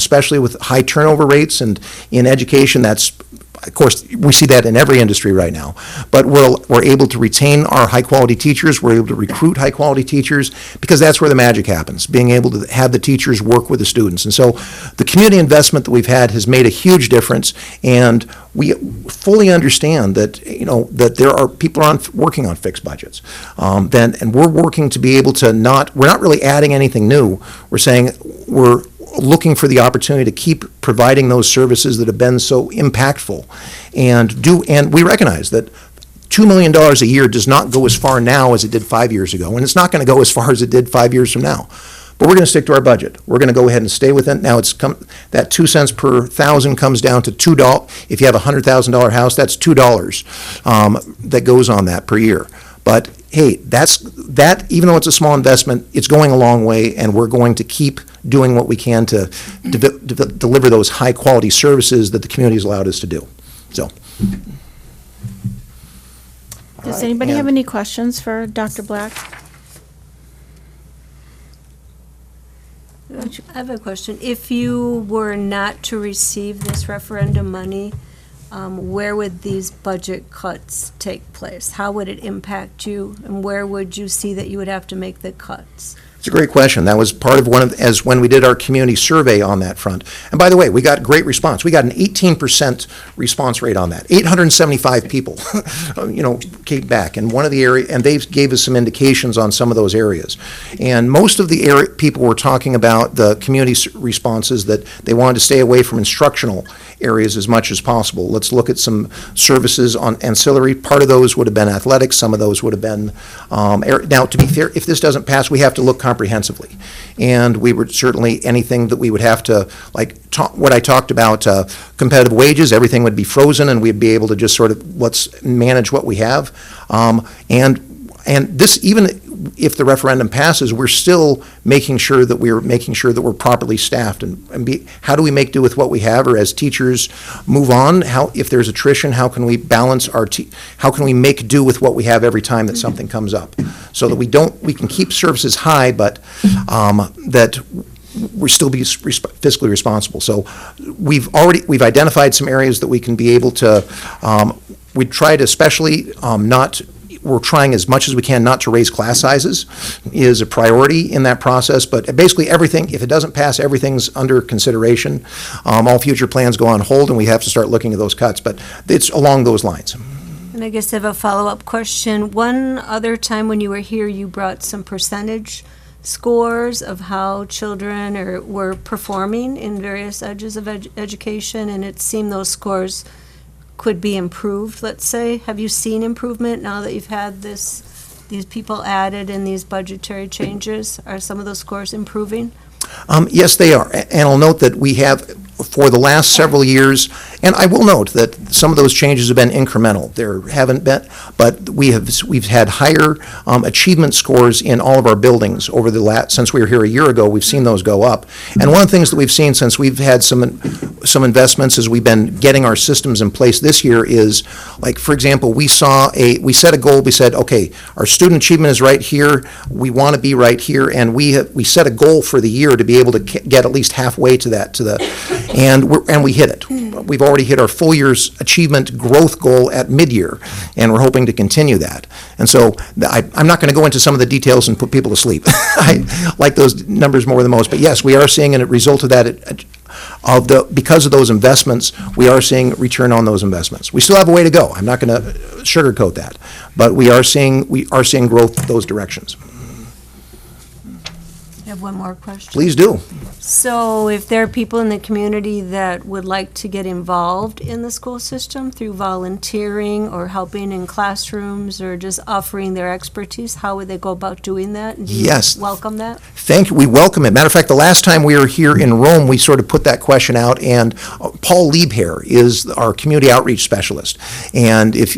especially with high turnover rates, and in education, that's, of course, we see that in every industry right now, but we're able to retain our high-quality teachers, we're able to recruit high-quality teachers, because that's where the magic happens, being able to have the teachers work with the students. And so the community investment that we've had has made a huge difference, and we fully understand that, you know, that there are people working on fixed budgets. And we're working to be able to we're not really adding anything new. We're saying we're looking for the opportunity to keep providing those services that have been so impactful, and we recognize that $2 million a year does not go as far now as it did 5 years ago, and it's not going to go as far as it did 5 years from now. But we're going to stick to our budget. We're going to go ahead and stay within. Now that 2 cents per thousand comes down to $2. If you have a $100,000 house, that's $2 that goes on that per year. But hey, that even though it's a small investment, it's going a long way, and we're going to keep doing what we can to deliver those high quality services that the community has allowed us to do. So. Does anybody have any questions for Dr. Black? I have a question. If you were not to receive this referendum money, where would these budget cuts take place? How would it impact you, and where would you see that you would have to make the cuts? It's a great question. That was part of as when we did our community survey on that front. And by the way, we got great response. We got an 18% response rate on that. 875 people, came back. And one of the areas, and they gave us some indications on some of those areas. And most of the people were talking about the community responses that they wanted to stay away from instructional areas as much as possible. Let's look at some services on ancillary. Part of those would have been athletics. Some of those would have been, now to be fair, if this doesn't pass, we have to look comprehensively. And we would certainly, anything that we would have to, what I talked about, competitive wages, everything would be frozen, and we'd be able to just sort of, let's manage what we have. And this, even if the referendum passes, we're still making sure that we're properly staffed, and how do we make do with what we have, or as teachers move on, if there's attrition, how can we balance how can we make do with what we have every time that something comes up, so that we can keep services high, but that we still be fiscally responsible. So we've identified some areas that we can be able to, we tried especially we're trying as much as we can not to raise class sizes is a priority in that process, but basically everything, if it doesn't pass, everything's under consideration. All future plans go on hold, and we have to start looking at those cuts, but it's along those lines. And I guess I have a follow-up question. One other time when you were here, you brought some percentage scores of how children were performing in various edges of education, and it seemed those scores could be improved, let's say. Have you seen improvement now that you've had these people added and these budgetary changes? Are some of those scores improving? Yes, they are. And I'll note that we have, for the last several years, and I will note that some of those changes have been incremental. There haven't been, but we've had higher achievement scores in all of our buildings over since we were here a year ago. We've seen those go up. And one of the things that we've seen since we've had some investments as we've been getting our systems in place this year is, like, for example, we set a goal. We said, okay, our student achievement is right here. We want to be right here, and we set a goal for the year to be able to get at least halfway to that, and we hit it. We've already hit our full year's achievement growth goal at mid-year, and we're hoping to continue that. And so I'm not going to go into some of the details and put people to sleep. I like those numbers more than most, but yes, we are seeing a result of that. Because of those investments, we are seeing return on those investments. We still have a way to go. I'm not going to sugarcoat that, but we are seeing growth those directions. I have one more question. Please do. So if there are people in the community that would like to get involved in the school system through volunteering or helping in classrooms or just offering their expertise, how would they go about doing that? And do you welcome that? Thank you. We welcome it. Matter of fact, the last time we were here in Rome, we sort of put that question out, and Paul Liebherr is our community outreach specialist. And if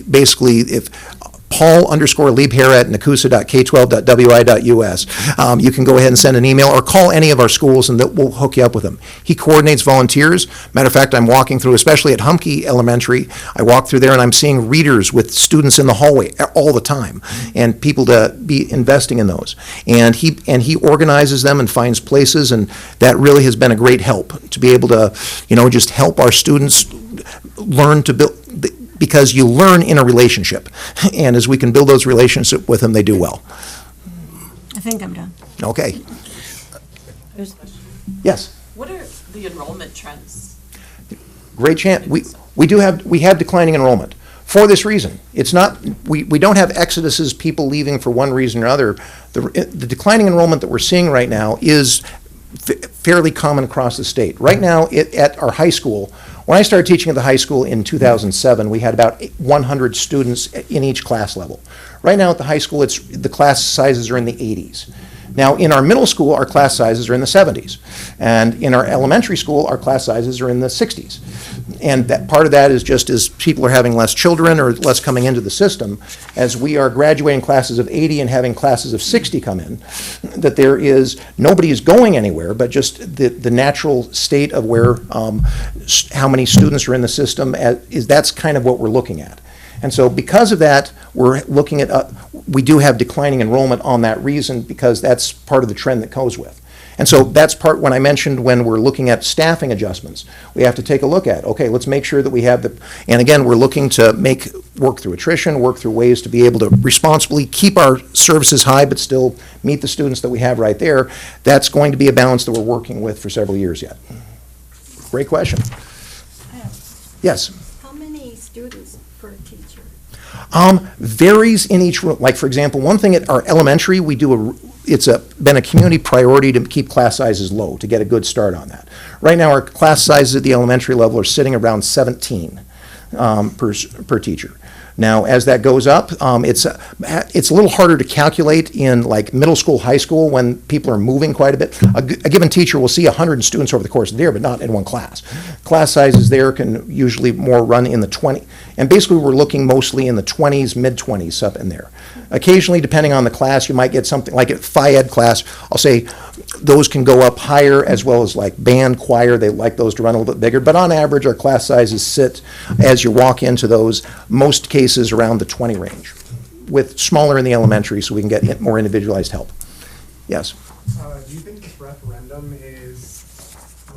paul_liebherr@nakusa.k12.wi.us. You can go ahead and send an email or call any of our schools and we'll hook you up with them. He coordinates volunteers. Matter of fact, I'm walking through, especially at Humke Elementary, I walk through there and I'm seeing readers with students in the hallway all the time, and people to be investing in those. And he organizes them and finds places, and that really has been a great help to be able to, just help our students learn to build, because you learn in a relationship. And as we can build those relationships with them, they do well. I think I'm done. Okay. Yes, What are the enrollment trends? great chance. We have declining enrollment for this reason. It's not, we don't have exoduses, people leaving for one reason or other. The declining enrollment that we're seeing right now is fairly common across the state. Right now, at our high school, when I started teaching at the high school in 2007, we had about 100 students in each class level. Right now at the high school, the class sizes are in the 80s. Now, in our middle school, our class sizes are in the 70s. And in our elementary school, our class sizes are in the 60s. And that part of that is just as people are having less children or less coming into the system, as we are graduating classes of 80 and having classes of 60 come in, that nobody is going anywhere, but just the natural state of where, how many students are in the system, that's kind of what we're looking at. And so because of that, we're looking at, we do have declining enrollment on that reason, because that's part of the trend that goes with. And so that's part, when I mentioned when we're looking at staffing adjustments, we have to take a look at, okay, let's make sure that we have and again, we're looking to work through attrition, work through ways to be able to responsibly keep our services high, but still meet the students that we have right there. That's going to be a balance that we're working with for several years yet. Great question. Yes? How many students per teacher? Varies in each room. Like, for example, one thing at our elementary, we do it's been a community priority to keep class sizes low, to get a good start on that. Right now, our class sizes at the elementary level are sitting around 17 per teacher. Now, as that goes up, it's a little harder to calculate in like middle school, high school, when people are moving quite a bit. A given teacher will see 100 students over the course of the year, but not in one class. Class sizes there can usually more run in the 20, and basically we're looking mostly in the 20s, mid-20s up in there. Occasionally, depending on the class, you might get something like a Phi Ed class. I'll say those can go up higher, as well as like band, choir. They like those to run a little bit bigger. But on average, our class sizes sit, as you walk into those, most cases around the 20 range, with smaller in the elementary so we can get more individualized help. Yes? Do you think this referendum is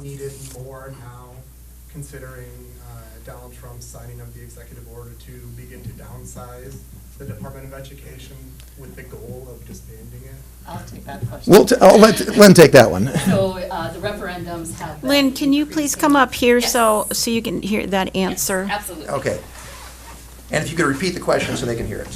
needed more now, considering Donald Trump's signing of the executive order to begin to downsize the Department of Education with the goal of disbanding it? I'll take that question. I'll let Lynn take that one. So the referendums have been. Lynn, can you please come up here Yes. so you can hear that answer? Absolutely. Okay. And if you could repeat the question so they can hear it.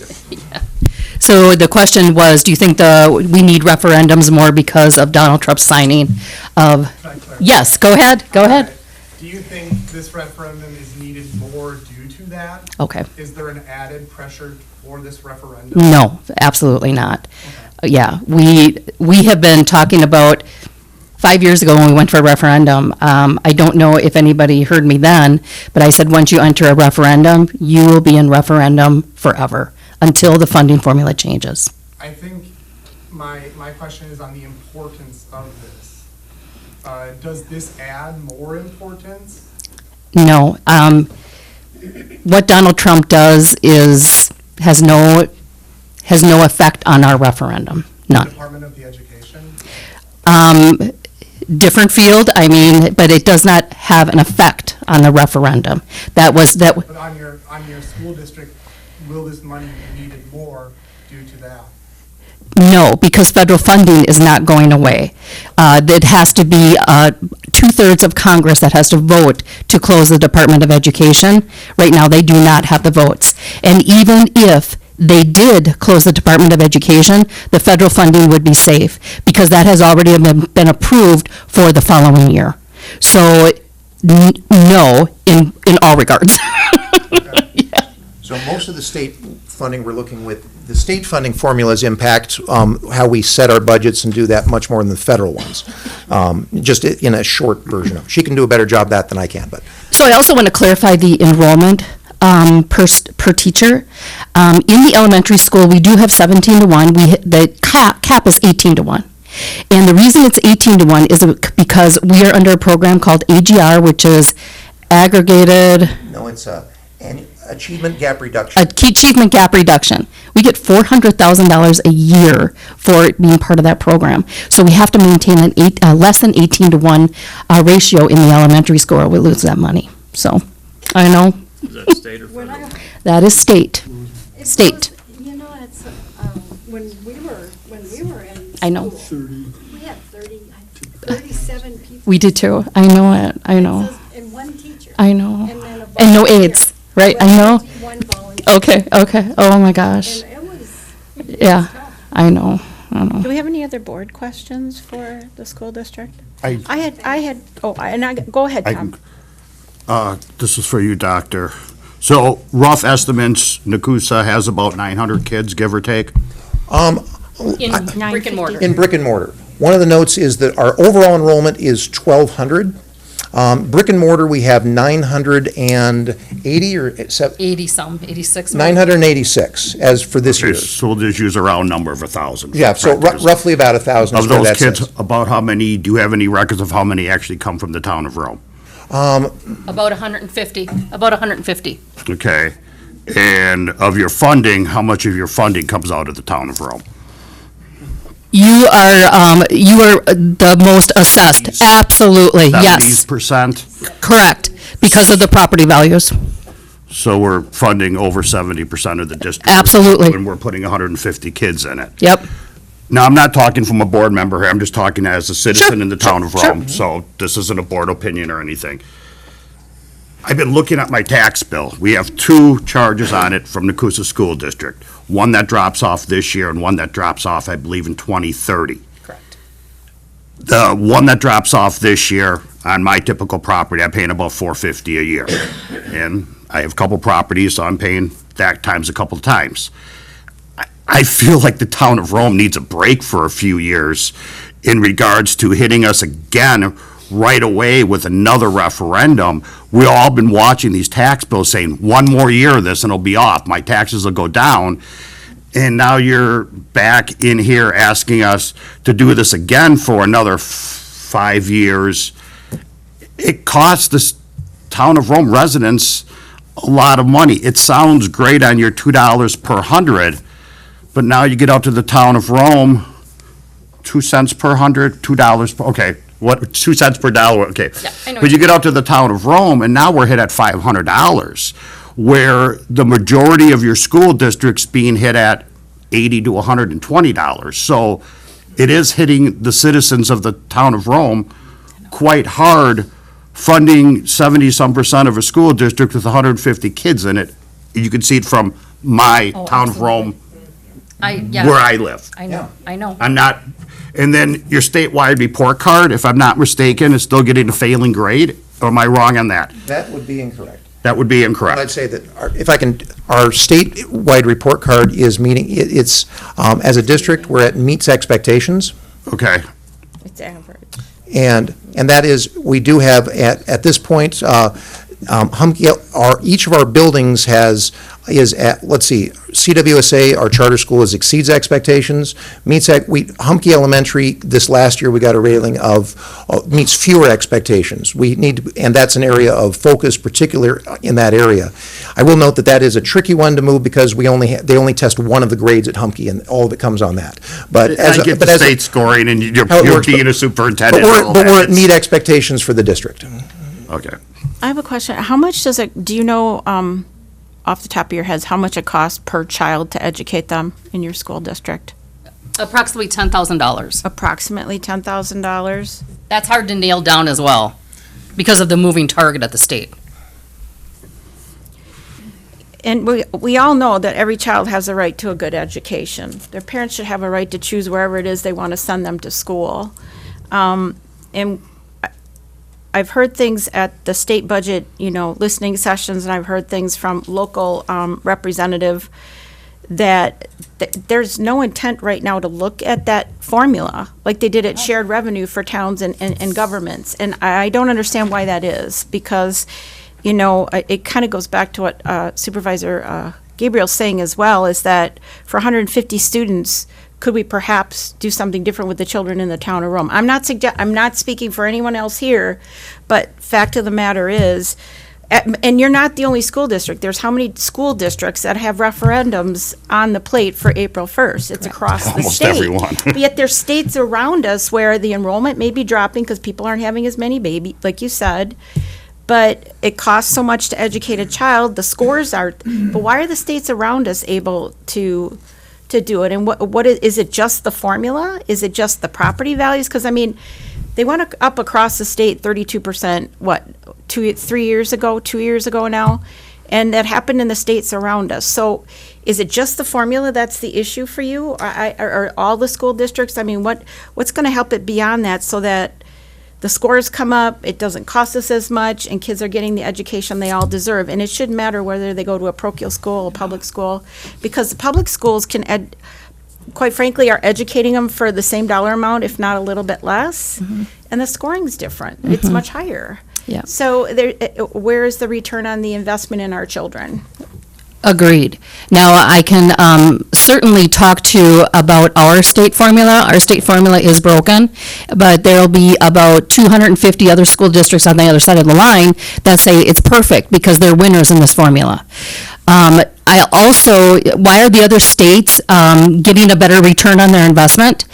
So the question was, do you think we need referendums more because of Donald Trump's signing of? Can I clarify? Yes, go ahead. Do you think this referendum is needed more due to that? Okay. Is there an added pressure for this referendum? No, absolutely not. Yeah, we have been talking about 5 years ago when we went for a referendum. I don't know if anybody heard me then, but I said, once you enter a referendum, you will be in referendum forever until the funding formula changes. I think my question is on the importance of this. Does this add more importance? No. What Donald Trump does has no effect on our referendum. None. Department of the Education? Different field, but it does not have an effect on the referendum. That. But on your school district, will this money be needed more due to that? No, because federal funding is not going away. It has to be 2/3 of Congress that has to vote to close the Department of Education. Right now, they do not have the votes. And even if they did close the Department of Education, the federal funding would be safe, because that has already been approved for the following year. So, no, in all regards. So most of the state funding we're looking with, the state funding formulas impact how we set our budgets and do that much more than the federal ones. Just in a short version of it. She can do a better job of that than I can, but. So I also want to clarify the enrollment per per teacher. In the elementary school, we do have 17 to 1. The cap is 18 to 1. And the reason it's 18 to 1 is because we are under a program called AGR, which is aggregated No, it's an achievement gap reduction. achievement gap reduction. We get $400,000 a year for being part of that program. So we have to maintain less than 18 to 1 ratio in the elementary school, or we lose that money. So, I know, Is that state or When federal? I, that is state. it State. was- You know, it's, when we were in I know. school, we had 37 people. We did too. I know it. I know. And one teacher. I know. And then a And no volunteer. aides, right? I know. One volunteer. Okay. Oh my gosh. And it was Yeah, tough. I know. Do we have any other board questions for the school district? I- Go ahead, I Tom. This is for you, Doctor. So rough estimates, Nakusa has about 900 kids, give or take? In brick and mortar. In brick and mortar. One of the notes is that our overall enrollment is 1,200. Brick and mortar, we have 980 or 80-some, 86. 986 as for this Okay, year. so we'll just use a round number of 1,000. for Yeah, so practice. roughly about 1,000 is Of where those that kids, sits. about how many, do you have any records of how many actually come from the town of Rome? About 150, about 150. Okay. And of your funding, how much of your funding comes out of the town of Rome? You are the most assessed, absolutely, yes, 70%? correct, because of the property values. So we're funding over 70% of the district. Absolutely. And we're putting 150 kids in it. Yep, Now, I'm not talking from a board member here, I'm just talking as a citizen in the town of sure. Rome, so this isn't a board opinion or anything. I've been looking at my tax bill. We have two charges on it from Nakusa School District. One that drops off this year and one that drops off, I believe, in 2030. correct. The one that drops off this year, on my typical property, I'm paying about $450 a year. And I have a couple properties, so I'm paying that times a couple of times. I feel like the town of Rome needs a break for a few years in regards to hitting us again right away with another referendum. We've all been watching these tax bills saying, one more year of this and it'll be off, my taxes will go down. And now you're back in here asking us to do this again for another 5 years. It costs the town of Rome residents a lot of money. It sounds great on your $2 per 100, but now you get out to the town of Rome, 2 cents per 100, $2 per, okay, what, 2 cents per dollar, okay. Yeah, I know But you get out to the town of Rome, and now we're hit at $500, where the majority of your school district's being hit at $80 to $120. So it is hitting the citizens of the town of Rome quite hard, funding 70-some% of a school district with 150 kids in it. You can see it from my town of Rome, where I live. I know. I'm not, and then your statewide report card, if I'm not mistaken, is still getting a failing grade? Or am I wrong on that? That would be incorrect. That would be I'd incorrect. say that, if I can, our statewide report card is meeting, it's, as a district, we're at meets expectations. Okay. It's average. And that is, we do have, at this point, Humke, each of our buildings is at, let's see, CWSA, our charter school, exceeds expectations, Humke Elementary, this last year, we got a railing of, meets fewer expectations. We need, and that's an area of focus, particular in that area. I will note that is a tricky one to move because they only test one of the grades at Humke, and all of it comes on that. But as I a- get but the as a- state scoring, and you're how it works, being a But superintendent and all we're that. at meet expectations for the district. Okay. I have a question. How much does it, do you know, off the top of your heads, how much it costs per child to educate them in your school district? Approximately $10,000. Approximately $10,000? That's hard to nail down as well, because of the moving target at the state. And we all know that every child has a right to a good education. Their parents should have a right to choose wherever it is they want to send them to school. And I've heard things at the state budget, listening sessions, and I've heard things from local representative that there's no intent right now to look at that formula like they did at shared revenue for towns and governments. And I don't understand why that is, because you know, it kind of goes back to what Supervisor Gabriel's saying as well, is that for 150 students, could we perhaps do something different with the children in the town of Rome? I'm not speaking for anyone else here, but fact of the matter is, and you're not the only school district. There's how many school districts that have referendums on the plate for April 1st? It's across the Almost state. everyone. But yet there's states around us where the enrollment may be dropping because people aren't having as many babies, like you said. But it costs so much to educate a child. The scores are, but why are the states around us able to do it? And what is it just the formula? Is it just the property values? Because I mean, they went up across the state 32%, 2 years ago now, and that happened in the states around us. So is it just the formula that's the issue for you? Or all the school districts? I mean, what's going to help it beyond that so that the scores come up, it doesn't cost us as much, and kids are getting the education they all deserve? And it shouldn't matter whether they go to a parochial school, a public school, because the public schools quite frankly, are educating them for the same dollar amount, if not a little bit less, and the scoring's different. It's much higher. Yeah. So where is the return on the investment in our children? Agreed. Now, I can certainly talk to you about our state formula. Our state formula is broken, but there'll be about 250 other school districts on the other side of the line that say it's perfect because they're winners in this formula. I also, why are the other states getting a better return on their investment?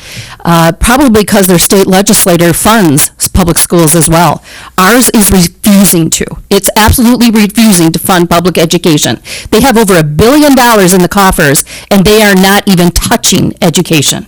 Probably because their state legislator funds public schools as well. Ours is refusing to. It's absolutely refusing to fund public education. They have over $1 billion in the coffers, and they are not even touching education.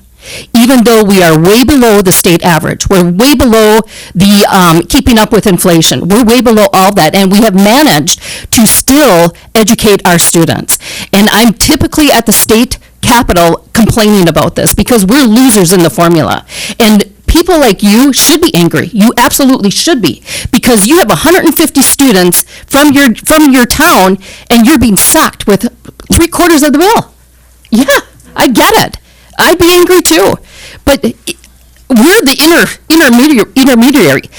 Even though we are way below the state average, we're way below the keeping up with inflation. We're way below all that, and we have managed to still educate our students. And I'm typically at the state capitol complaining about this because we're losers in the formula. And people like you should be angry. You absolutely should be, because you have 150 students from your town, and you're being sacked with 3/4 of the bill. Yeah, I get it. I'd be angry too. But we're the intermediary.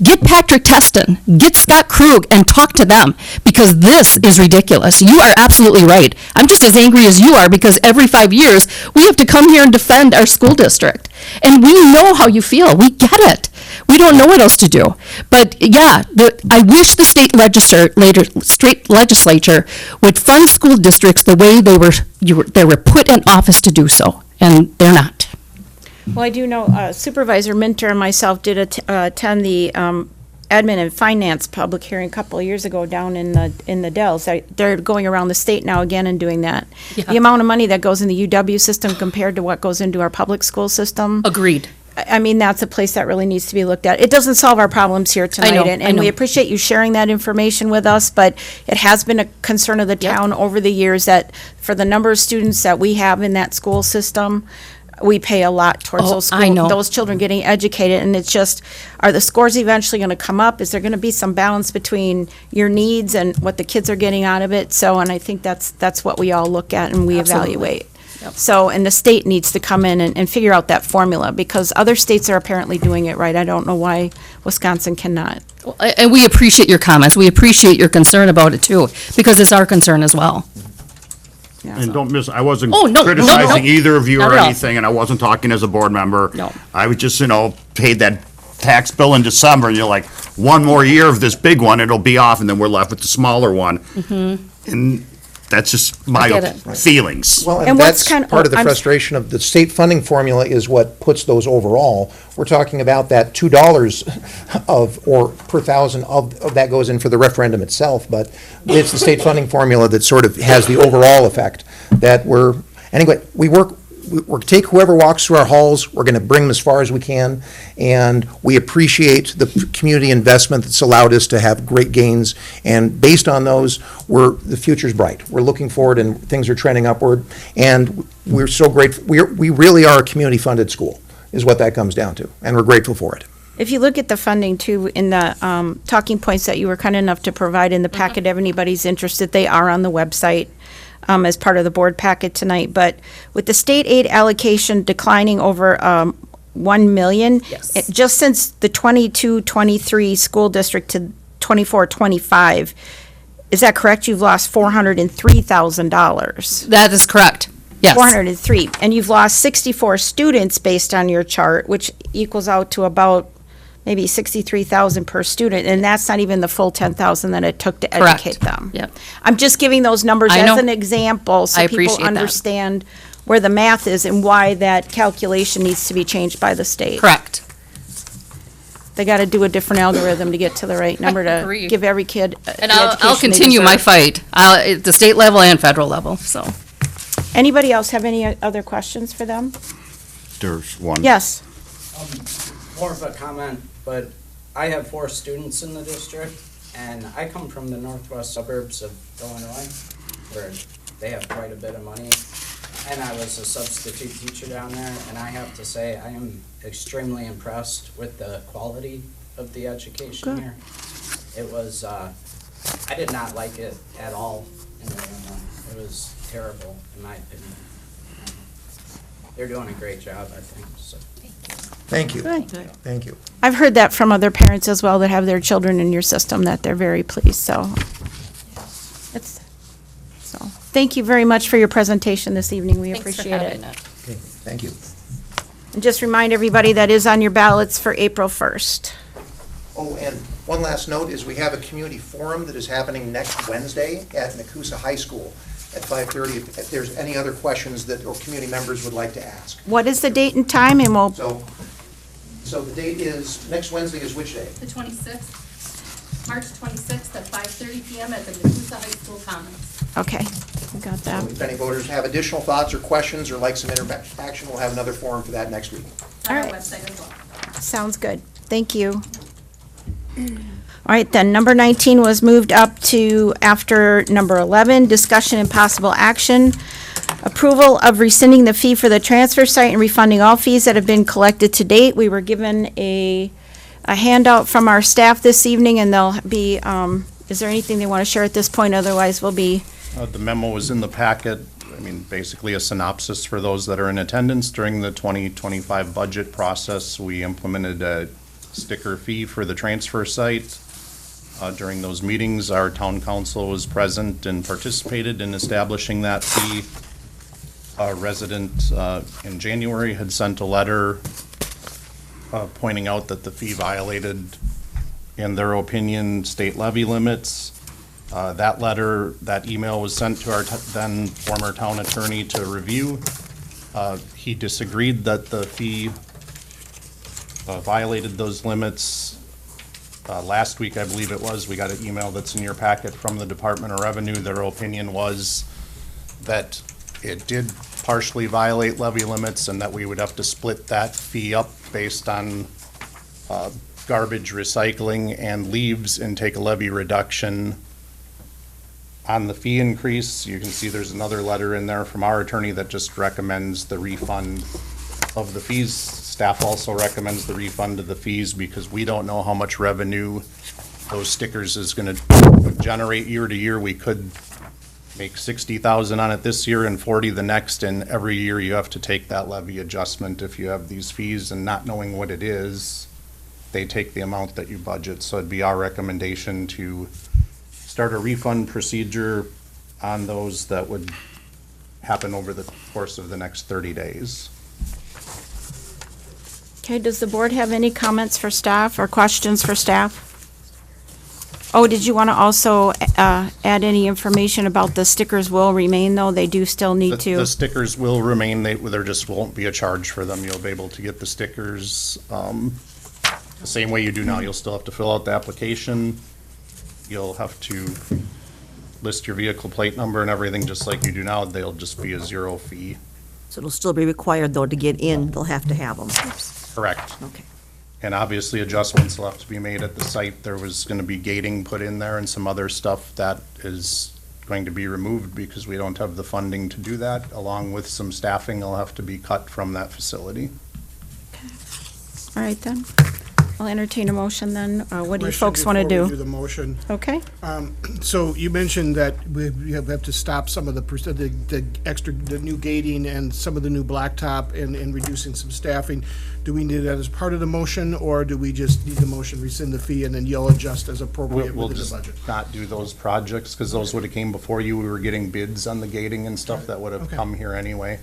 Get Patrick Teston, get Scott Krug, and talk to them, because this is ridiculous. You are absolutely right. I'm just as angry as you are, because every 5 years, we have to come here and defend our school district. And we know how you feel. We get it. We don't know what else to do. But yeah, I wish the state legislature would fund school districts the way they were put in office to do so, and they're not. Well, I do know Supervisor Minter and myself did attend the admin and finance public hearing a couple of years ago down in the Dells. They're going around the state now again and doing that. Yeah. The amount of money that goes in the UW system compared to what goes into our public school system. Agreed. I mean, that's a place that really needs to be looked at. It doesn't solve our problems here tonight. know, And I know. we appreciate you sharing that information with us, but it has been a concern of the town over the years that for the number of students that we have in that school system, we pay a lot towards I know. those children getting educated. And it's just, are the scores eventually going to come up? Is there going to be some balance between your needs and what the kids are getting out of it? So, and I think that's what we all look at and we Absolutely. evaluate. So, and the state needs to come in and figure out that formula, because other states are apparently doing it right. I don't know why Wisconsin cannot. And we appreciate your comments. We appreciate your concern about it too, because it's our concern as well. And don't miss, I wasn't Oh, no, no, criticizing no. either of you Not or at all. anything, and I wasn't talking as a board member. No. I was just, paid that tax bill in December, and you're like, one more year of this big one, it'll be off, and then we're left with the smaller one. And that's just my get it. feelings. Well, And and what's that's kind of- part of the I'm- frustration of the state funding formula is what puts those overall. We're talking about that $2 or per thousand of that goes in for the referendum itself, but it's the state funding formula that sort of has the overall effect that anyway, we take whoever walks through our halls, we're gonna bring them as far as we can, and we appreciate the community investment that's allowed us to have great gains, and based on those, the future's bright. We're looking forward and things are trending upward, and we're so grateful. We really are a community-funded school, is what that comes down to, and we're grateful for it. If you look at the funding too, in the talking points that you were kind enough to provide in the packet, if anybody's interested, they are on the website as part of the board packet tonight. But with the state aid allocation declining over 1 million, Yes. just since the 22-23 school district to 24-25, is that correct? You've lost $403,000. That is correct. Yes. 403, and you've lost 64 students based on your chart, which equals out to about maybe 63,000 per student, and that's not even the full 10,000 that it took to Correct. educate them. Yep. I'm just giving those numbers I as know. an example, so I people appreciate that. understand where the math is and why that calculation needs to be changed by the state. Correct. They got to do a different algorithm to get to the right number to agree. give every kid And the I'll education they continue my deserve. fight, at the state level and federal level, so. Anybody else have any other questions for them? There's one. Yes. More of a comment, but I have 4 students in the district, and I come from the northwest suburbs of Illinois, where they have quite a bit of money. And I was a substitute teacher down there, and I have to say, I am extremely impressed with the quality of the education here. It was, I did not like it at all in Illinois. It was terrible, in my opinion. They're doing a great job, I think, so. Thank you. Good. Thank you. I've heard that from other parents as well that have their children in your system, that they're very pleased, so. Thank you very much for your presentation this evening. We appreciate it. Okay, thank you. And just remind everybody that is on your ballots for April 1st. Oh, and one last note is we have a community forum that is happening next Wednesday at Nakusa High School at 5:30. If there's any other questions that, or community members would like to ask. What is the date and time, and we'll, So the date is, next Wednesday is which day? The 26th, March 26th at 5:30 PM at the Nakusa High School Commons. okay, we got that. If any voters have additional thoughts or questions or like some interaction, we'll have another forum for that next week. On our All right. website as well. Sounds good. Thank you. All right, then, number 19 was moved up to after number 11, discussion and possible action. Approval of rescinding the fee for the transfer site and refunding all fees that have been collected to date. We were given a handout from our staff this evening, and they'll be, is there anything they want to share at this point? Otherwise, we'll be, The memo was in the packet. I mean, basically a synopsis for those that are in attendance. During the 2025 budget process, we implemented a sticker fee for the transfer site. During those meetings, our town council was present and participated in establishing that fee. A resident in January had sent a letter pointing out that the fee violated, in their opinion, state levy limits. That letter, that email was sent to our then former town attorney to review. He disagreed that the fee violated those limits. Last week, I believe it was, we got an email that's in your packet from the Department of Revenue. Their opinion was that it did partially violate levy limits and that we would have to split that fee up based on garbage recycling and leaves and take a levy reduction on the fee increase. You can see there's another letter in there from our attorney that just recommends the refund of the fees. Staff also recommends the refund of the fees because we don't know how much revenue those stickers is gonna generate year to year. We could make 60,000 on it this year and 40 the next, and every year you have to take that levy adjustment if you have these fees, and not knowing what it is, they take the amount that you budget. So it'd be our recommendation to start a refund procedure on those that would happen over the course of the next 30 days. okay, does the board have any comments for staff or questions for staff? Oh, did you want to also add any information about the stickers will remain, though? They do still need The to? stickers will remain, there just won't be a charge for them. You'll be able to get the stickers the same way you do now. You'll still have to fill out the application. You'll have to list your vehicle plate number and everything, just like you do now. They'll just be a zero fee. So it'll still be required, though, to get in, they'll have to have them. Correct. Okay. And obviously, adjustments will have to be made at the site. There was gonna be gating put in there and some other stuff that is going to be removed because we don't have the funding to do that, along with some staffing will have to be cut from that facility. All right, then. I'll entertain a motion then. What do you Question folks want to before we do? the motion. Okay? So you mentioned that we have to stop some of the new gating and some of the new blacktop and reducing some staffing. Do we need that as part of the motion, or do we just need the motion, rescind the fee, and then you'll adjust as appropriate We'll within the just budget? not do those projects, because those would have came before you. We were getting bids on the gating and stuff that would have Okay. come here anyway.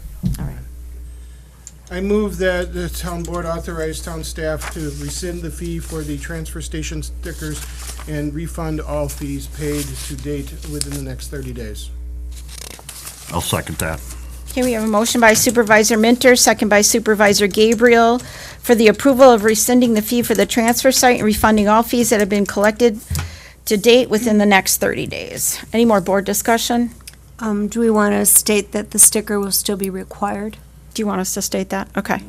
I move that the town board authorize town staff to rescind the fee for the transfer station stickers and refund all fees paid to date within the next 30 days. I'll second that. Okay, we have a motion by Supervisor Minter, second by Supervisor Gabriel, for the approval of rescinding the fee for the transfer site and refunding all fees that have been collected to date within the next 30 days. Any more board discussion? Do we want to state that the sticker will still be required? Do you want us to state that? Okay.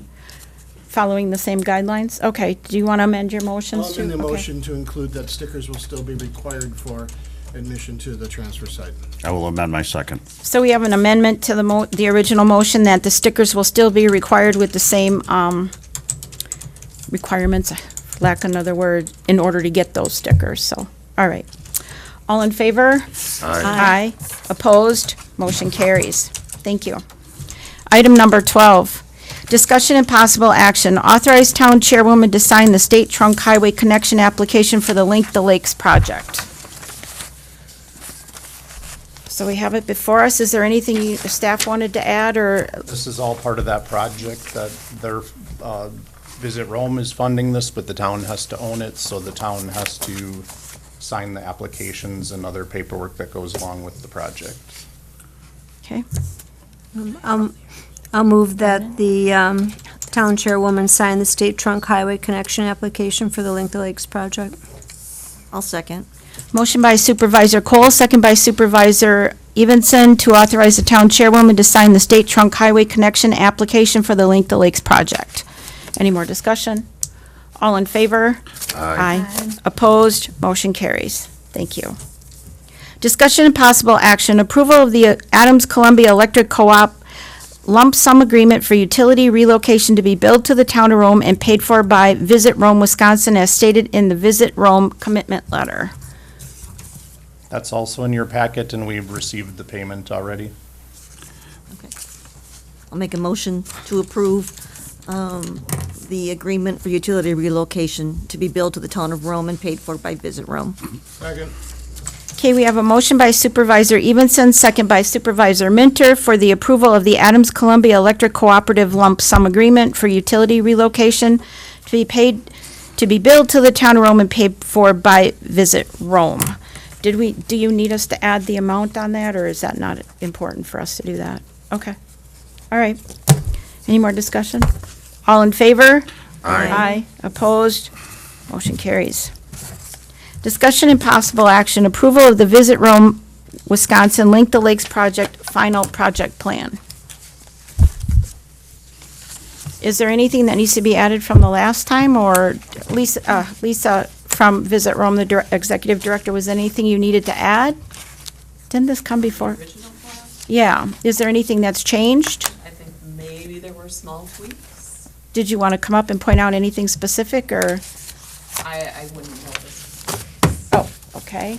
Following the same guidelines? Okay, do you want to amend your motions I'll to? amend the okay. motion to include that stickers will still be required for admission to the transfer site. I will amend my second. So we have an amendment to the original motion that the stickers will still be required with the same requirements, lack another word, in order to get those stickers, so, all right. All in favor? Aye. Opposed? Motion carries. Thank you. Item number 12, discussion and possible action. Authorize town chairwoman to sign the state trunk highway connection application for the Link the Lakes project. So we have it before us. Is there anything the staff wanted to add, or? This is all part of that project that their, Visit Rome is funding this, but the town has to own it, so the town has to sign the applications and other paperwork that goes along with the project. Okay, I'll move that the town chairwoman sign the state trunk highway connection application for the Link the Lakes project. I'll second. motion by Supervisor Cole, second by Supervisor Evenson, to authorize the town chairwoman to sign the state trunk highway connection application for the Link the Lakes project. Any more discussion? All in favor? Aye. Opposed? Motion carries. Thank you. Discussion and possible action, approval of the Adams Columbia Electric Co-op lump sum agreement for utility relocation to be billed to the town of Rome and paid for by Visit Rome, Wisconsin, as stated in the Visit Rome commitment letter. That's also in your packet, and we've received the payment already. I'll make a motion to approve the agreement for utility relocation to be billed to the town of Rome and paid for by Visit Rome. Second. Okay, we have a motion by Supervisor Evenson, second by Supervisor Minter, for the approval of the Adams Columbia Electric Cooperative lump sum agreement for utility relocation to be billed to the town of Rome and paid for by Visit Rome. Do you need us to add the amount on that, or is that not important for us to do that? Okay. All right. Any more discussion? All in favor? Aye. Opposed? Motion carries. Discussion and possible action, approval of the Visit Rome, Wisconsin Link the Lakes project, final project plan. Is there anything that needs to be added from the last time, or Lisa from Visit Rome, the executive director, was anything you needed to add? Didn't this come before? Original plan, Yeah. Is there anything that's changed? I think maybe there were small tweaks. Did you want to come up and point out anything specific, or? I wouldn't know this. Oh, okay.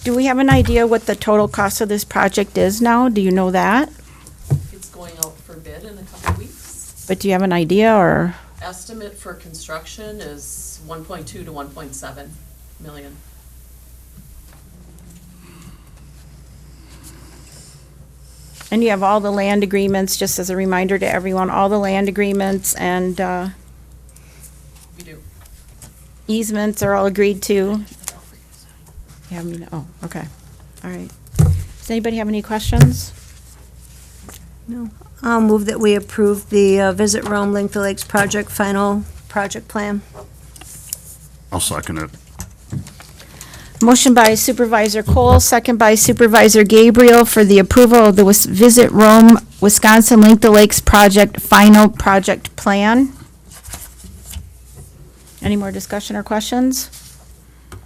Do we have an idea what the total cost of this project is now? Do you know that? It's going out for bid in a couple weeks. But do you have an idea, or? Estimate for construction is 1.2 to 1.7 million. And you have all the land agreements, just as a reminder to everyone, all the land agreements and We do. easements are all agreed to? Yeah, I mean, oh, okay. All right. Does anybody have any questions? I'll move that we approve the Visit Rome Link the Lakes project final project plan. I'll second it. Motion by Supervisor Cole, second by Supervisor Gabriel, for the approval of the Visit Rome, Wisconsin Link the Lakes project final project plan. Any more discussion or questions?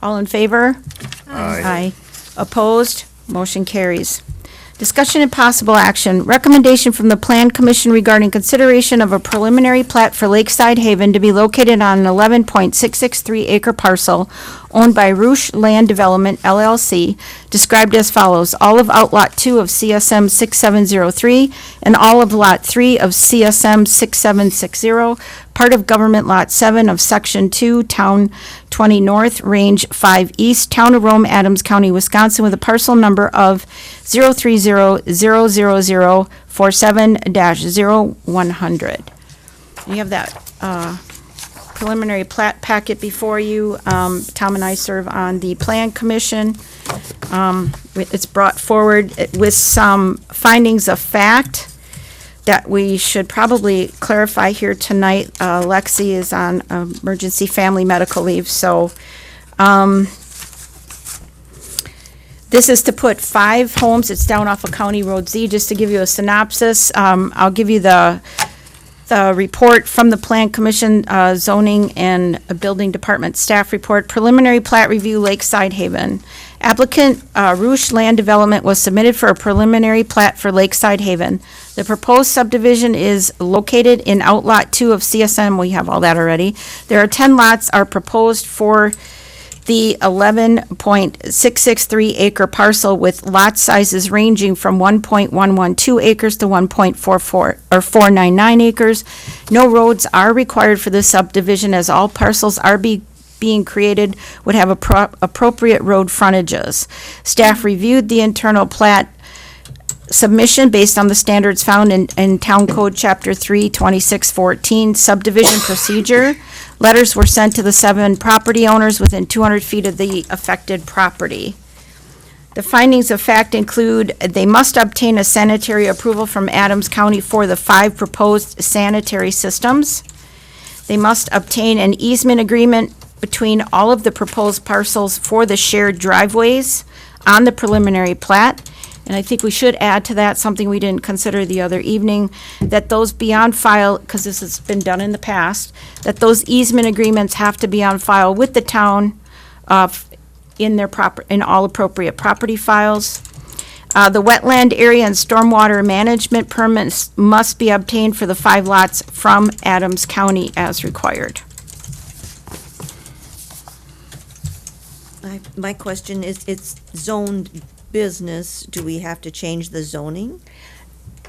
All in favor? Aye. Opposed? Motion carries. Discussion and possible action. Recommendation from the Plan Commission regarding consideration of a preliminary plat for Lakeside Haven to be located on an 11.663 acre parcel owned by Roosh Land Development LLC, described as follows: all of Outlot 2 of CSM 6703 and all of Lot 3 of CSM 6760, part of Government Lot 7 of Section 2, Town 20 North, Range 5 East, Town of Rome, Adams County, Wisconsin, with a parcel number of 0300047-0100. You have that preliminary plat packet before you. Tom and I serve on the Plan Commission. It's brought forward with some findings of fact that we should probably clarify here tonight. Lexi is on emergency family medical leave, so this is to put 5 homes. It's down off of County Road Z. Just to give you a synopsis, I'll give you the report from the Plan Commission, Zoning and Building Department staff report. Preliminary plat review, Lakeside Haven. Applicant Roosh Land Development was submitted for a preliminary plat for Lakeside Haven. The proposed subdivision is located in Outlot 2 of CSM. We have all that already. There are 10 lots are proposed for the 11.663 acre parcel, with lot sizes ranging from 1.112 acres to 499 acres. No roads are required for this subdivision, as all parcels are being created would have appropriate road frontages. Staff reviewed the internal plat submission based on the standards found in Town Code Chapter 3, 2614, subdivision procedure. Letters were sent to the 7 property owners within 200 feet of the affected property. The findings of fact include they must obtain a sanitary approval from Adams County for the 5 proposed sanitary systems. They must obtain an easement agreement between all of the proposed parcels for the shared driveways on the preliminary plat. And I think we should add to that something we didn't consider the other evening, that those be on file, because this has been done in the past, that those easement agreements have to be on file with the town in all appropriate property files. The wetland area and stormwater management permits must be obtained for the 5 lots from Adams County as required. My question is, it's zoned business. Do we have to change the zoning?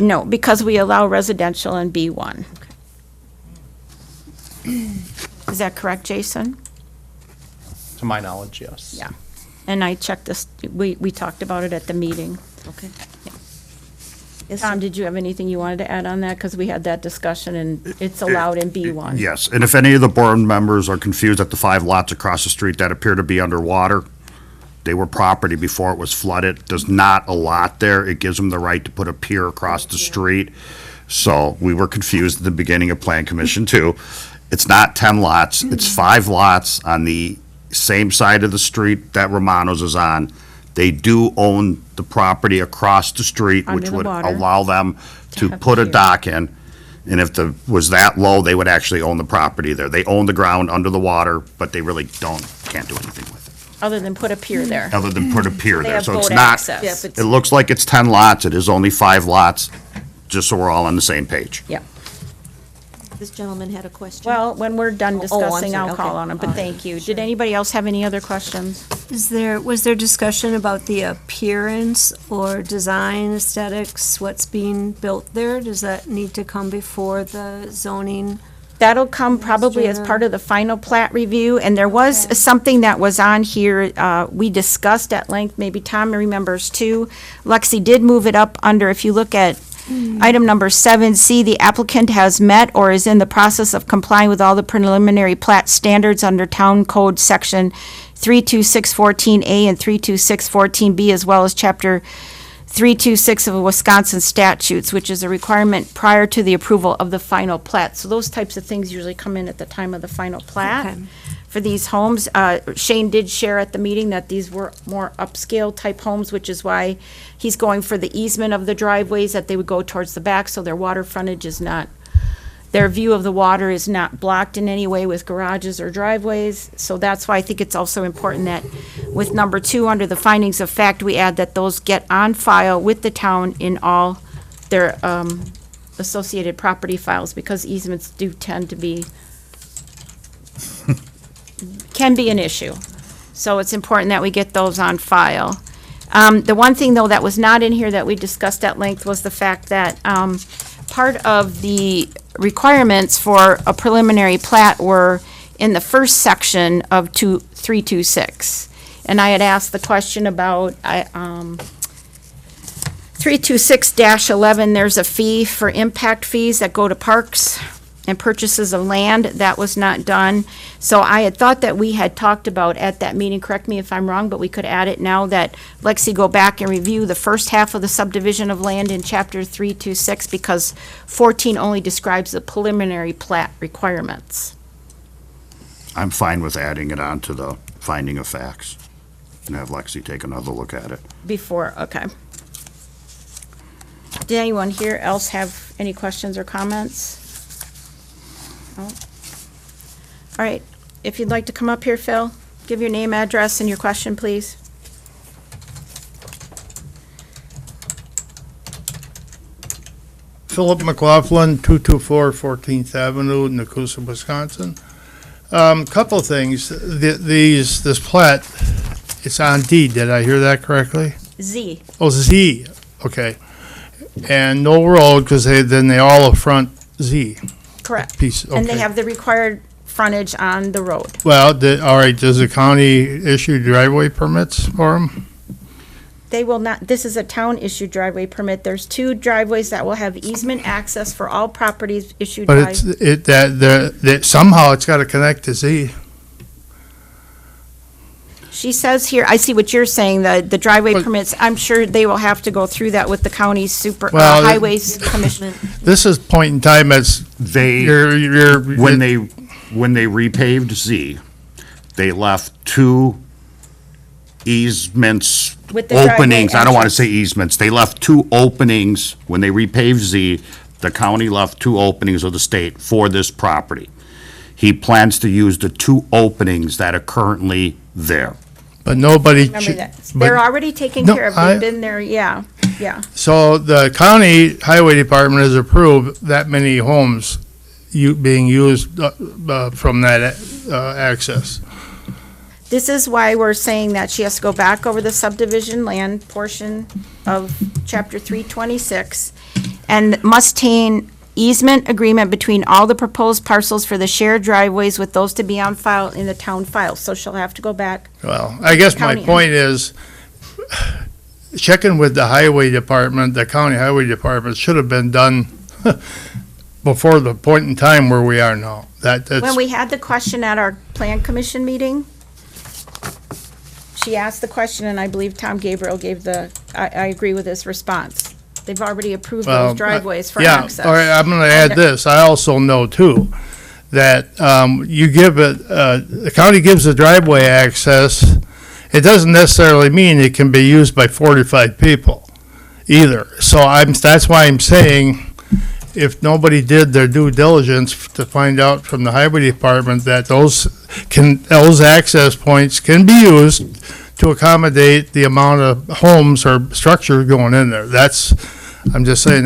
No, because we allow residential in B1. Is that correct, Jason? To my knowledge, yes. Yeah. And I checked this, we talked about it at the meeting. Okay. Yeah. Yes, Tom, sir. did you have anything you wanted to add on that? Because we had that discussion and it's allowed in B1. Yes, and if any of the board members are confused at the 5 lots across the street that appear to be underwater, they were property before it was flooded. There's not a lot there. It gives them the right to put a pier across the street. So we were confused at the beginning of Plan Commission too. It's not 10 lots, it's 5 lots on the same side of the street that Romano's is on. They do own the property across the street, Under which the would water. allow them to have put a pier. dock in. And if the, was that low, they would actually own the property there. They own the ground under the water, but they really can't do anything with it, Other than put a pier there. other than put a pier They there. have So it's boat not, access. Yeah, but- it looks like it's 10 lots, it is only 5 lots, just so we're all on the same page. Yeah. This gentleman had a question. Well, when we're done I'm discussing, sorry. I'll call Okay. on them, but All right. thank you. Did anybody else have any other questions? Was there discussion about the appearance or design aesthetics, what's being built there? Does that need to come before the zoning? That'll come probably as part of the final plat review, and there was something that was on here, we discussed at length, maybe Tom remembers too. Lexi did move it up under, if you look at item number 7C, the applicant has met or is in the process of complying with all the preliminary plat standards under Town Code Section 32614A and 32614B, as well as Chapter 326 of the Wisconsin statutes, which is a requirement prior to the approval of the final plat. So those types of things usually come in at the time of the final plat Okay. for these homes. Shane did share at the meeting that these were more upscale type homes, which is why he's going for the easement of the driveways, that they would go towards the back, so their water frontage is not, their view of the water is not blocked in any way with garages or driveways. So that's why I think it's also important that with number 2, under the findings of fact, we add that those get on file with the town in all their associated property files, because easements do tend to be, can be an issue. So it's important that we get those on file. The one thing, though, that was not in here that we discussed at length was the fact that part of the requirements for a preliminary plat were in the first section of 326. And I had asked the question about 326-11, there's a fee for impact fees that go to parks and purchases of land. That was not done. So I had thought that we had talked about at that meeting, correct me if I'm wrong, but we could add it now, that Lexi go back and review the first half of the subdivision of land in chapter 326, because 14 only describes the preliminary plat requirements. I'm fine with adding it on to the finding of facts and have Lexi take another look at it. Before, okay. Did anyone here else have any questions or comments? No? All right, if you'd like to come up here, Phil, give your name, address, and your question, please. Philip McLaughlin, 224 14th Avenue, Nakusa, Wisconsin. Couple of things. This plat, it's on D. Did I hear that correctly? Z, Oh, Z. Okay. And no road, because they all affront Z correct. piece. And they Okay. have the required frontage on the road. Well, all right, does the county issue driveway permits for them? They will not, this is a town-issued driveway permit. There's 2 driveways that will have easement access for all properties issued But by. that somehow it's got to connect to Z. She says here, I see what you're saying, the driveway But- permits, I'm sure they will have to go through that with the county's Well, highways commission. This is point in time as They, you're. when they repaved Z, they left 2 easements, With the driveway openings, I don't want to entrance. say easements, they left 2 openings, when they repaved Z, the county left 2 openings of the state for this property. He plans to use the 2 openings that are currently there. But nobody. Remember that. but- They're already taken No, care of. I- They've been there, yeah, yeah. So the county highway department has approved that many homes being used from that access. This is why we're saying that she has to go back over the subdivision land portion of chapter 326 and must obtain easement agreement between all the proposed parcels for the shared driveways with those to be on file in the town file. So she'll have to go back. Well, I guess my County. point is, checking with the highway department, the county highway department should have been done before the point in time where we are now. That's. When we had the question at our plan commission meeting, she asked the question, and I believe Tom Gabriel gave I agree with his response. They've already approved Well, those driveways for yeah, access. all right, I'm gonna add this, I also know too, that, you give it, the county gives the driveway access, it doesn't necessarily mean it can be used by 45 people either. So that's why I'm saying, if nobody did their due diligence to find out from the highway department that those access points can be used to accommodate the amount of homes or structures going in there. I'm just saying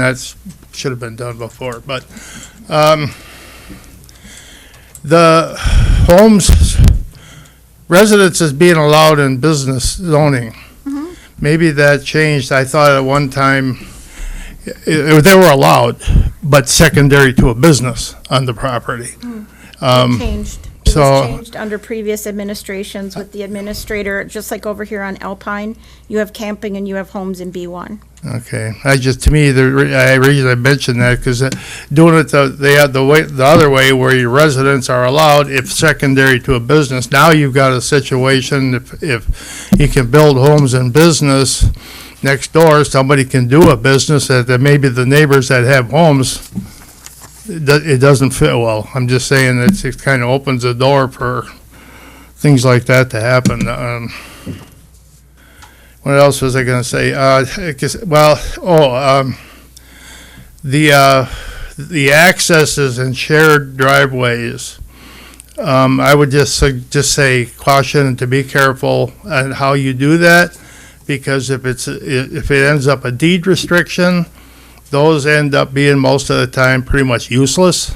should have been done before, but, the homes, residences being allowed in business zoning. Maybe that changed. I thought at one time, they were allowed, but secondary to a business on the property. It changed. It so- was changed under previous administrations with the administrator, just like over here on Alpine, you have camping and you have homes in B1. Okay, to me, the reason I mentioned that, because doing it the other way, where your residents are allowed if secondary to a business, now you've got a situation, if you can build homes and business next door, somebody can do a business that maybe the neighbors that have homes, it doesn't fit well. I'm just saying that it kind of opens the door for things like that to happen. What else was I gonna say? The accesses and shared driveways, I would just say caution and to be careful on how you do that, because if it ends up a deed restriction, those end up being most of the time pretty much useless,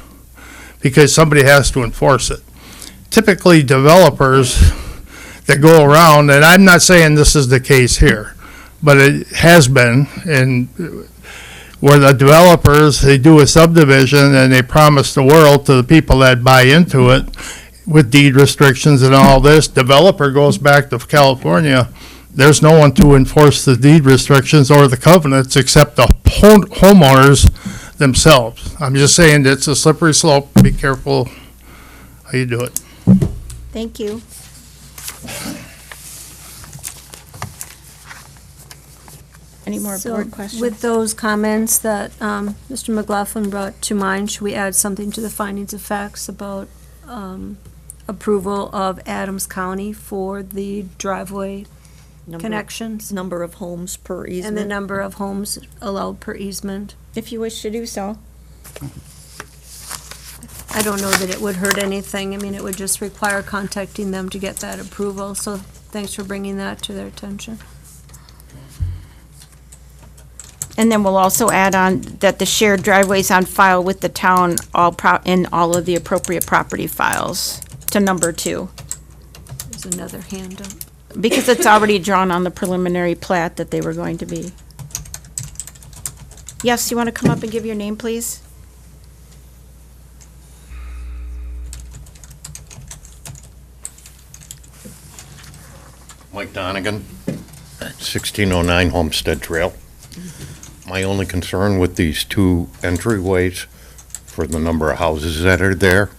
because somebody has to enforce it. Typically, developers that go around, and I'm not saying this is the case here, but it has been, and where the developers, they do a subdivision and they promise the world to the people that buy into it with deed restrictions and all this. Developer goes back to California, there's no one to enforce the deed restrictions or the covenants except the homeowners themselves. I'm just saying it's a slippery slope. Be careful how you do it. Thank you. Any more So, board questions? with those comments that Mr. McLaughlin brought to mind, should we add something to the findings of facts about approval of Adams County for the driveway connections? Number of homes per And the easement. number of homes allowed per easement? If you wish to do so. I don't know that it would hurt anything. I mean, it would just require contacting them to get that approval, so thanks for bringing that to their attention. And then we'll also add on that the shared driveways on file with the town in all of the appropriate property files to number 2. There's another hand up. Because it's already drawn on the preliminary plat that they were going to be. Yes, you want to come up and give your name, please? Mike Donegan, 1609 Homestead Trail. My only concern with these two entryways for the number of houses that are there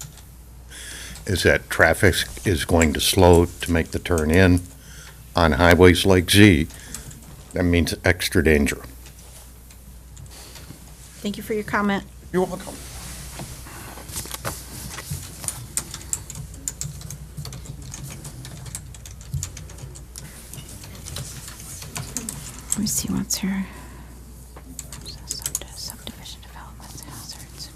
is that traffic is going to slow to make the turn in on highways like Z. That means extra danger. Thank you for your comment. You're welcome. Let me see what's here. Subdivision development hazards.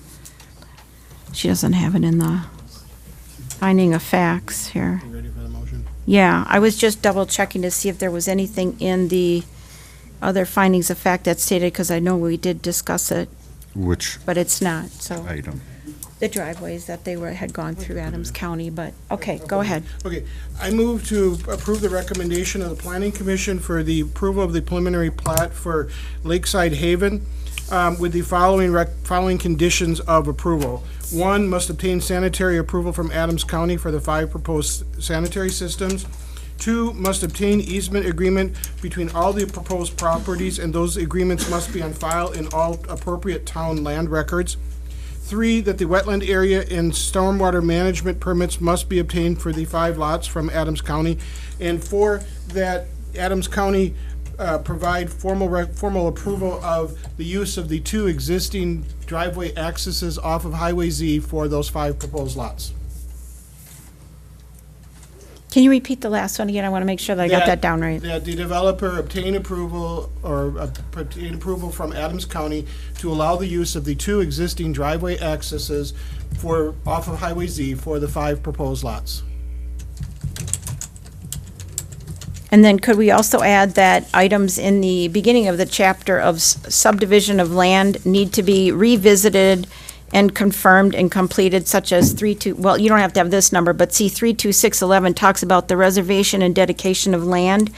She doesn't have it in the finding of facts here. You ready for the motion? Yeah, I was just double checking to see if there was anything in the other findings of fact that stated, because I know we did discuss it, Which but it's not, so. item? The driveways that they had gone through Adams County, but, okay, go ahead. Okay, I move to approve the recommendation of the Planning Commission for the approval of the preliminary plat for Lakeside Haven with the following conditions of approval. 1, must obtain sanitary approval from Adams County for the 5 proposed sanitary systems. 2, must obtain easement agreement between all the proposed properties, and those agreements must be on file in all appropriate town land records. 3, that the wetland area and stormwater management permits must be obtained for the 5 lots from Adams County. And 4, that Adams County provide formal approval of the use of the 2 existing driveway accesses off of Highway Z for those 5 proposed lots. Can you repeat the last one again? I want to make sure that I got that down right. That the developer obtain approval obtain approval from Adams County to allow the use of the 2 existing driveway accesses off of Highway Z for the 5 proposed lots. And then could we also add that items in the beginning of the chapter of subdivision of land need to be revisited and confirmed and completed, such as well, you don't have to have this number, but see 32611 talks about the reservation and dedication of land,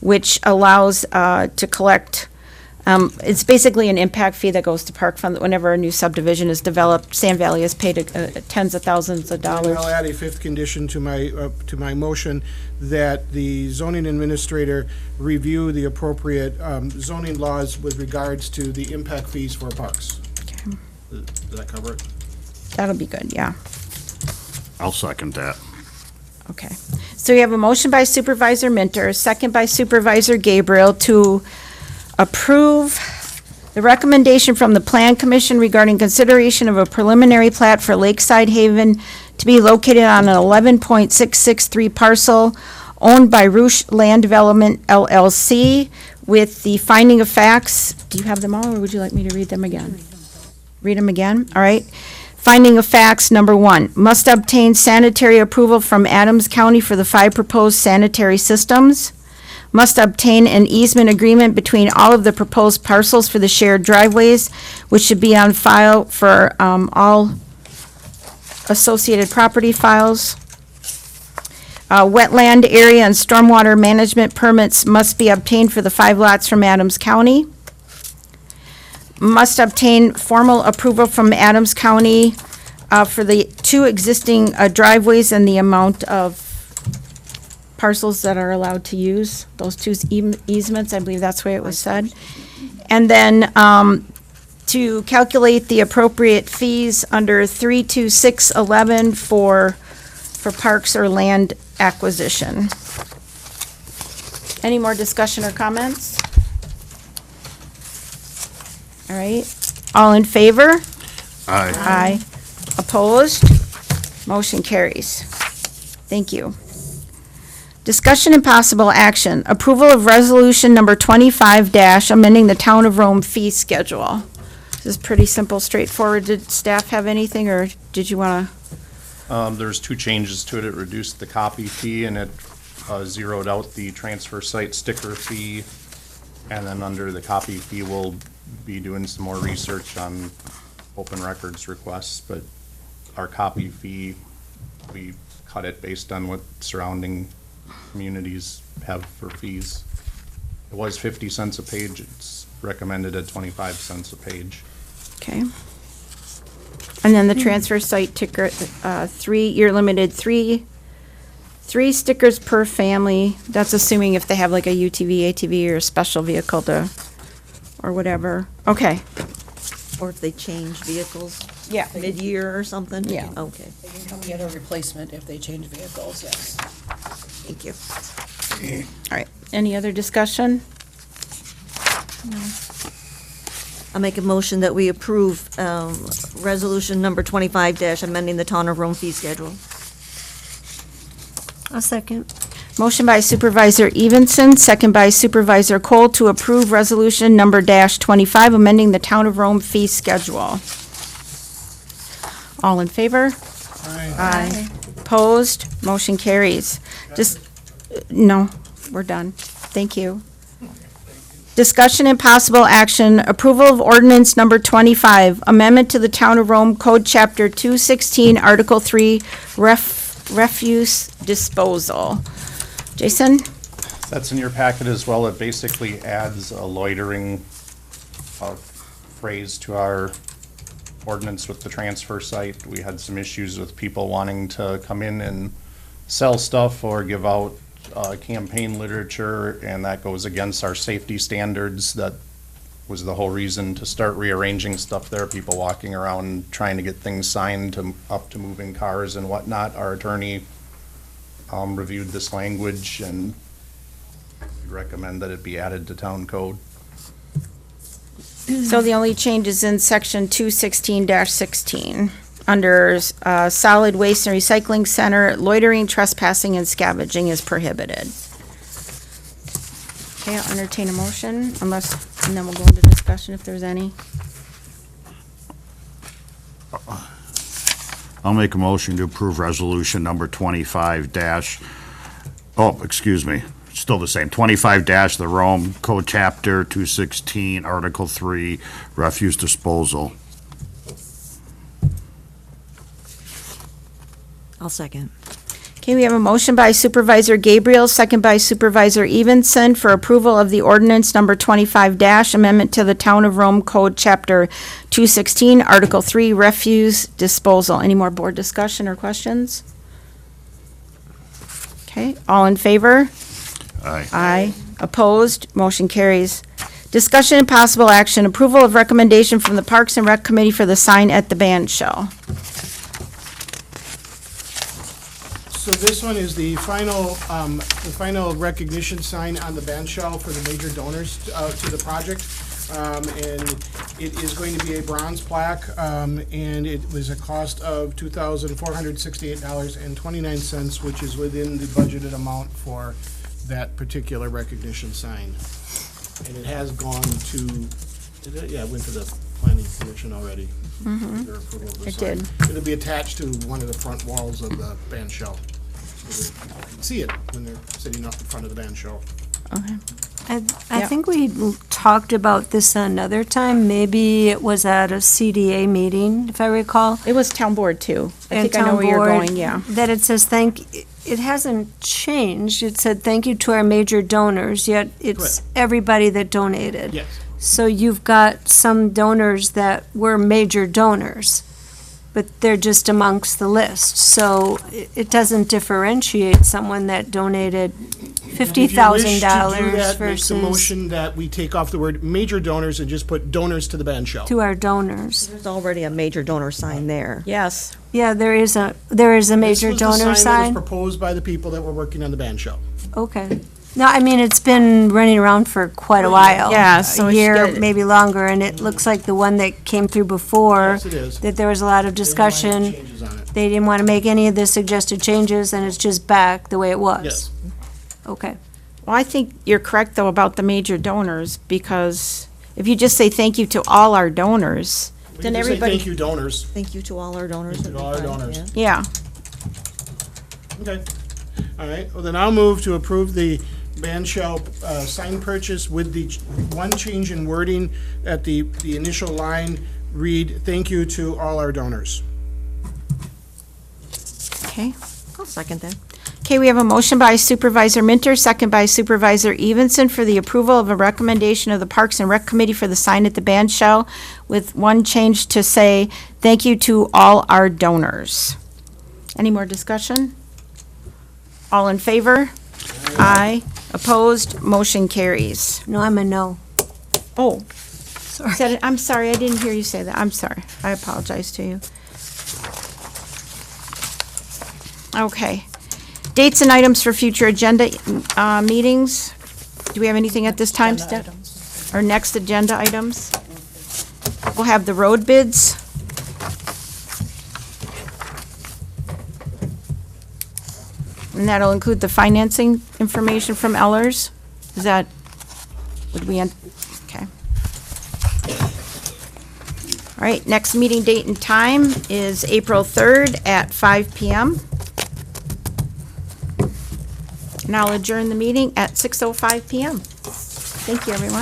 which allows to collect, it's basically an impact fee that goes to Park Fund whenever a new subdivision is developed. Sand Valley has paid tens of thousands of And dollars. I'll add a 5th condition to my motion, that the zoning administrator review the appropriate zoning laws with regards to the impact fees for parks. Okay. Does that cover it? That'll be good, yeah. I'll second that. Okay. So we have a motion by Supervisor Minter, a second by Supervisor Gabriel to approve the recommendation from the Plan Commission regarding consideration of a preliminary plat for Lakeside Haven to be located on an 11.663 parcel owned by Roosh Land Development LLC with the finding of facts. Do you have them all, or would you like me to read them again? Read them again? All right. Finding of facts, number 1, must obtain sanitary approval from Adams County for the 5 proposed sanitary systems. Must obtain an easement agreement between all of the proposed parcels for the shared driveways, which should be on file for all associated property files. Wetland area and stormwater management permits must be obtained for the 5 lots from Adams County. Must obtain formal approval from Adams County for the 2 existing driveways and the amount of parcels that are allowed to use, those 2 easements, I believe that's the way it was said. And then to calculate the appropriate fees under 32611 for parks or land acquisition. Any more discussion or comments? All right, all in favor? Aye. Aye. Opposed? Motion carries. Thank you. Discussion and possible action, approval of resolution number 25 amending the Town of Rome fee schedule. This is pretty simple, straightforward. Did staff have anything, or did you want to? There's 2 changes to it. It reduced the copy fee and it zeroed out the transfer site sticker fee. And then under the copy fee, we'll be doing some more research on open records requests, but our copy fee, we cut it based on what surrounding communities have for fees. It was 50 cents a page. It's recommended at 25 cents a page. Okay. And then the transfer site ticker, 3-year limited, 3 stickers per family. That's assuming if they have like a UTV, ATV, or a special vehicle or whatever. Okay. Or if they change vehicles Yeah. mid-year or something? Yeah. Okay, They can come get a replacement if they change vehicles, yes. thank you. All right. Any other discussion? I'll make a motion that we approve resolution number 25 amending the Town of Rome fee schedule. A second. Motion by Supervisor Evenson, second by Supervisor Cole to approve resolution number -25, amending the Town of Rome fee schedule. All in favor? Aye. Opposed? Motion carries. No, we're done. Thank you. Discussion and possible action, approval of ordinance number 25, amendment to the Town of Rome Code Chapter 216, Article 3, refuse disposal. Jason? That's in your packet as well. It basically adds a loitering phrase to our ordinance with the transfer site. We had some issues with people wanting to come in and sell stuff or give out campaign literature, and that goes against our safety standards. That was the whole reason to start rearranging stuff there. People walking around trying to get things signed up to moving cars and whatnot. Our attorney reviewed this language and recommend that it be added to town code. So the only change is in section 216-16, under solid waste and recycling center, loitering, trespassing, and scavenging is prohibited. Okay, I'll entertain a motion, and then we'll go into discussion if there's any. I'll make a motion to approve resolution number 25 still the same, 25 the Rome Code Chapter 216, Article 3, refuse disposal. I'll second. Okay, we have a motion by Supervisor Gabriel, second by Supervisor Evenson for approval of the ordinance number 25 amendment to the Town of Rome Code Chapter 216, Article 3, refuse disposal. Any more board discussion or questions? Okay, all in favor? Aye. Aye. Opposed? Motion carries. Discussion and possible action, approval of recommendation from the Parks and Rec Committee for the sign at the band shell. So this one is the final recognition sign on the band shell for the major donors to the project. And it is going to be a bronze plaque, and it was a cost of $2,468.29, which is within the budgeted amount for that particular recognition sign. And it has gone to, it went to the planning planning commission already. Their approval of the It sign. did. It'll be attached to one of the front walls of the band shell. So that you can see it when they're sitting up in front of the band shell. I Yep. think we talked about this another time. Maybe it was at a CDA meeting, if I recall. It was town board too. I And think I know town where you're board, going, yeah. That it says it hasn't changed. It said thank you to our major donors, yet it's everybody that donated. Yes. So you've got some donors that were major donors, but they're just amongst the list. So it doesn't differentiate someone that donated $50,000 If you wish to do that, make the versus motion that we take off the word major donors and just put donors to the band shell. to our donors. There's already a major donor sign there. Yes. Yeah, there is a major donor This was the sign that sign. was proposed by the people that were working on the band shell. Okay. No, I mean, it's been running around for quite a while. Yeah, so A we should year, get it. maybe longer, and it looks like the one that came through before, Yes, it is. that there was a lot of discussion. Changes on it. They didn't want to make any of the suggested changes, and it's just back the way it was. Yes. Okay. Well, I think you're correct, though, about the major donors, because if you just say thank you to all our donors, We then can just say everybody. thank you, donors. Thank you to all our donors. Thank you to all our donors. Yeah. Okay. All right, well, then I'll move to approve the band shell sign purchase with the one change in wording at the initial line, read, thank you to all our donors. Okay. I'll second that. Okay, we have a motion by Supervisor Minter, second by Supervisor Evenson for the approval of a recommendation of the Parks and Rec Committee for the sign at the band shell, with one change to say, thank you to all our donors. Any more discussion? All in favor? Aye. Opposed? Motion carries. No, I'm a no. Oh, Sorry. said it, I'm sorry, I didn't hear you say that. I'm sorry. I apologize to you. Okay. Dates and items for future agenda meetings. Do we have anything at this time, Steph? Our next agenda items? We'll have the road bids. And that'll include the financing information from Ellers? Is that, would we, okay. All right, next meeting date and time is April 3rd at 5 PM. And I'll adjourn the meeting at 6:05 PM. Thank you, everyone.